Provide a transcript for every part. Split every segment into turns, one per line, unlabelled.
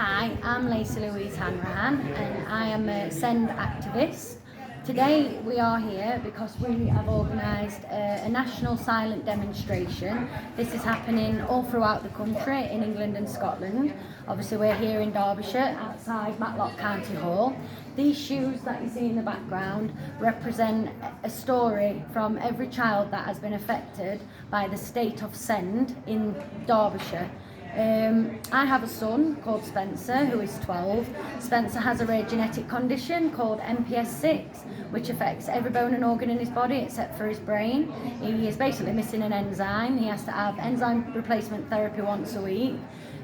Hi, I'm Lacey Louise Hanrahan and I am a SEND activist. Today we are here because we have organised a national silent demonstration. This is happening all throughout the country in England and Scotland. Obviously we're here in Derbyshire outside Matlock County Hall. These shoes that you see in the background represent a story from every child that has been affected by the state of SEND in Derbyshire. I have a son called Spencer who is 12. Spencer has a rare genetic condition called MPS 6 which affects every bone and organ in his body except for his brain. He is basically missing an enzyme. He has to have enzyme replacement therapy once a week.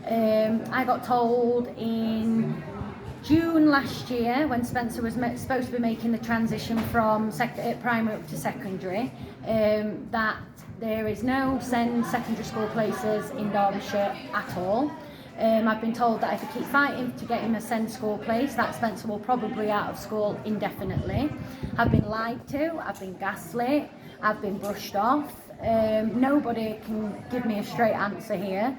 I got told in June last year, when Spencer was supposed to be making the transition from primary up to secondary, that there is no SEND secondary school places in Derbyshire at all. I've been told that if I keep fighting to get him a SEND school place, that Spencer will probably be out of school indefinitely. I've been lied to, I've been gaslit, I've been brushed off. Nobody can give me a straight answer here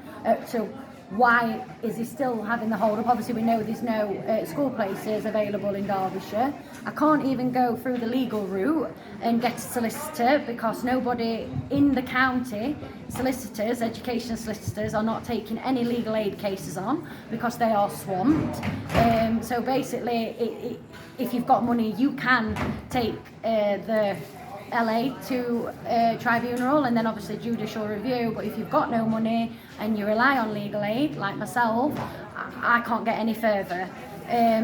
to why is he still having the hold up. Obviously we know there's no school places available in Derbyshire. I can't even go through the legal route and get a solicitor because nobody in the county, solicitors, education solicitors, are not taking any legal aid cases on because they are swamped. So basically if you've got money you can take the LA to tribunal and then obviously judicial review, but if you've got no money and you rely on legal aid like myself, I can't get any further.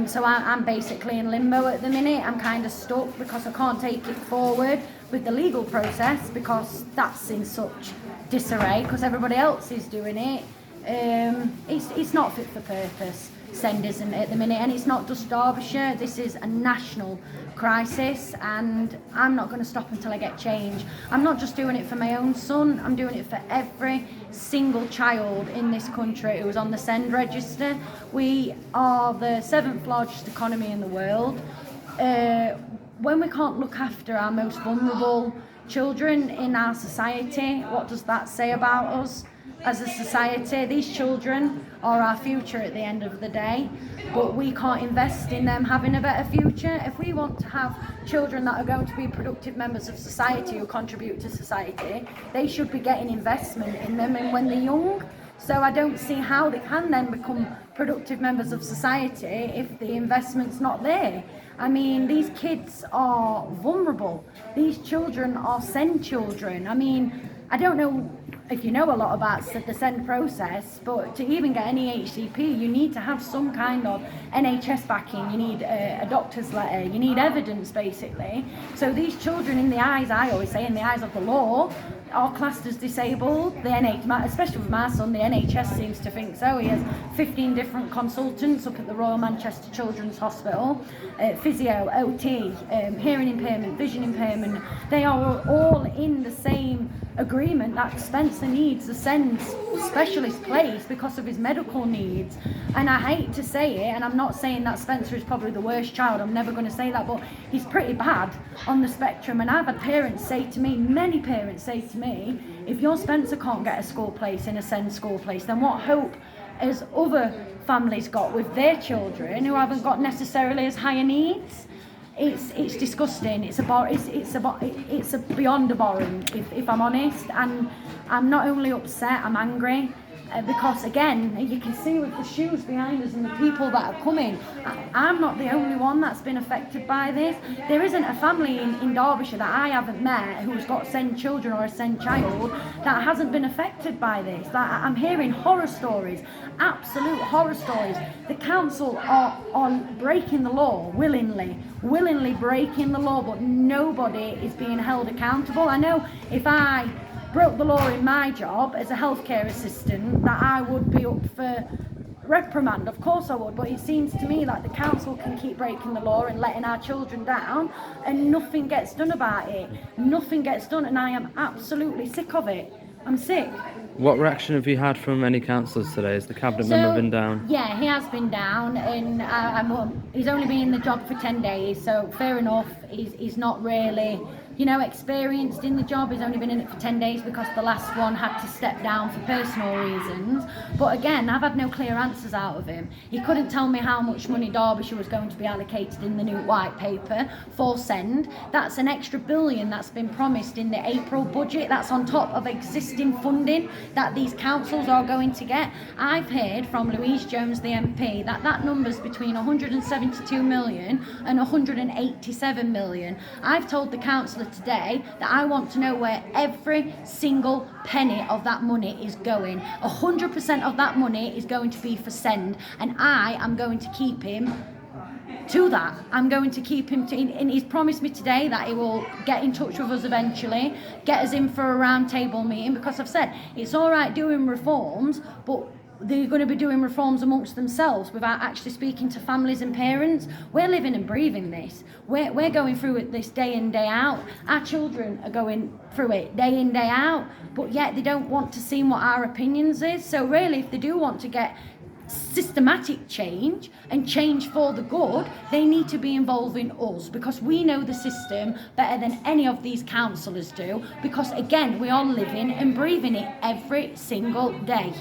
So I'm basically in limbo at the minute. I'm kind of stuck because I can't take it forward with the legal process because that's in such disarray because everybody else is doing it. It's not fit for purpose. SEND isn't at the minute, and it's not just Derbyshire. This is a national crisis and I'm not going to stop until I get change. I'm not just doing it for my own son, I'm doing it for every single child in this country who is on the SEND register. We are the 7th largest economy in the world. When we can't look after our most vulnerable children in our society, what does that say about us? As a society, these children are our future at the end of the day, but we can't invest in them having a better future. If we want to have children that are going to be productive members of society who contribute to society, they should be getting investment in them and when they're young. So I don't see how they can then become productive members of society if the investment's not there. I mean, these kids are vulnerable. These children are SEND children. I mean, I don't know if you know a lot about the SEND process, but to even get any HCP, you need to have some kind of NHS backing, you need a doctor's letter, you need evidence basically. So these children, in the eyes, I always say, in the eyes of the law, are classed as disabled. The NHS, especially with my son, the NHS seems to think so. He has 15 different consultants up at the Royal Manchester Children's Hospital, physio, OT, hearing impairment, vision impairment. They are all in the same agreement that Spencer needs a SEND specialist place because of his medical needs. And I hate to say it, and I'm not saying that Spencer is probably the worst child, I'm never going to say that, but he's pretty bad on the spectrum. And I've had parents say to me, many parents say to me, if your Spencer can't get a school place in a SEND school place, then what hope has other families got with their children who haven't got necessarily as higher needs? It's disgusting. It's beyond abhorrent, if I'm honest. And I'm not only upset, I'm angry because again, you can see with the shoes behind us and the people that are coming, I'm not the only one that's been affected by this. There isn't a family in Derbyshire that I haven't met who's got SEND children or a SEND child that hasn't been affected by this. I'm hearing horror stories, absolute horror stories. The council are on breaking the law willingly breaking the law, but nobody is being held accountable. I know if I broke the law in my job as a healthcare assistant that I would be up for reprimand, of course I would, but it seems to me like the council can keep breaking the law and letting our children down and nothing gets done about it. Nothing gets done and I am absolutely sick of it. I'm sick.
What reaction have you had from any councillors today? Has the cabinet member been down?
Yeah, he has been down, and he's only been in the job for 10 days, so fair enough. He's not really experienced in the job. He's only been in it for 10 days because the last one had to step down for personal reasons. But again, I've had no clear answers out of him. He couldn't tell me how much money Derbyshire was going to be allocated in the new white paper for send. That's an extra £1 billion that's been promised in the April budget. That's on top of existing funding that these councils are going to get. I've heard from Louise Jones, the MP, that number's between 172 million and 187 million. I've told the councillor today that I want to know where every single penny of that money is going. 100% of that money is going to be for send, and I am going to keep him to that. I'm going to keep him to, and he's promised me today that he will get in touch with us eventually, get us in for a round table meeting, because I've said it's all right doing reforms, but they're going to be doing reforms amongst themselves without actually speaking to families and parents. We're living and breathing this. We're going through it this day in, day out. Our children are going through it day in, day out, but yet they don't want to see what our opinions is. So really, if they do want to get systematic change and change for the good, they need to be involving us, because we know the system better than any of these councillors do, because again, we are living and breathing it every single day.